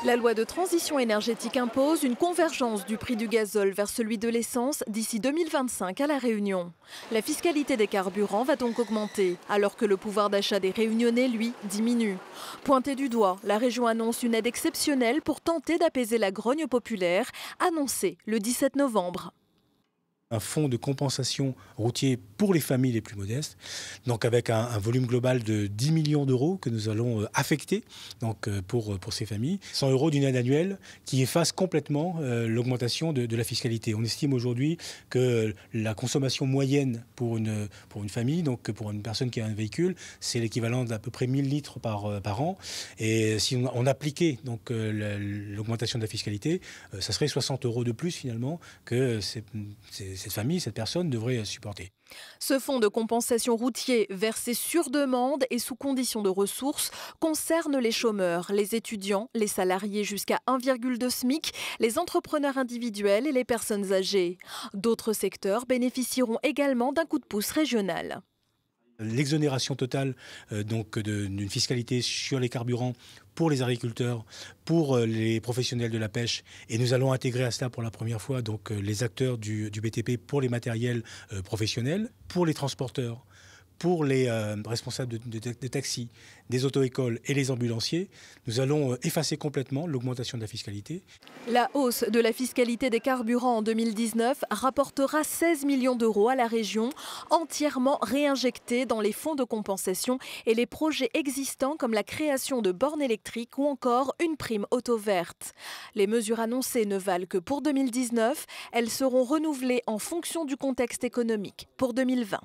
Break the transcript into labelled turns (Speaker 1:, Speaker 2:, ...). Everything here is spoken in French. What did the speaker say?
Speaker 1: La loi de transition énergétique impose une convergence du prix du gazole vers celui de l'essence d'ici 2025 à La Réunion. La fiscalité des carburants va donc augmenter, alors que le pouvoir d'achat des Réunionnais, lui, diminue. Pointé du doigt, la région annonce une aide exceptionnelle pour tenter d'apaiser la grogne populaire, annoncée le 17 novembre.
Speaker 2: Un fonds de compensation routier pour les familles les plus modestes, donc avec un volume global de 10 millions d'euros que nous allons affecter donc, pour ces familles. 100 euros d'une aide annuelle qui efface complètement l'augmentation de la fiscalité. On estime aujourd'hui que la consommation moyenne pour une famille, donc pour une personne qui a un véhicule, c'est l'équivalent d'à peu près 1000 litres par an. Et si on appliquait donc, l'augmentation de la fiscalité, ça serait 60 euros de plus finalement que cette famille, cette personne devrait supporter.
Speaker 1: Ce fonds de compensation routier versé sur demande et sous condition de ressources concerne les chômeurs, les étudiants, les salariés jusqu'à 1,2 SMIC, les entrepreneurs individuels et les personnes âgées. D'autres secteurs bénéficieront également d'un coup de pouce régional.
Speaker 2: L'exonération totale donc d'une fiscalité sur les carburants pour les agriculteurs, pour les professionnels de la pêche. Et nous allons intégrer à cela pour la première fois donc, les acteurs du BTP pour les matériels professionnels, pour les transporteurs, pour les responsables de taxis, des auto-écoles et les ambulanciers. Nous allons effacer complètement l'augmentation de la fiscalité.
Speaker 1: La hausse de la fiscalité des carburants en 2019 rapportera 16 millions d'euros à la région, entièrement réinjectés dans les fonds de compensation et les projets existants comme la création de bornes électriques ou encore une prime auto verte. Les mesures annoncées ne valent que pour 2019, elles seront renouvelées en fonction du contexte économique pour 2020.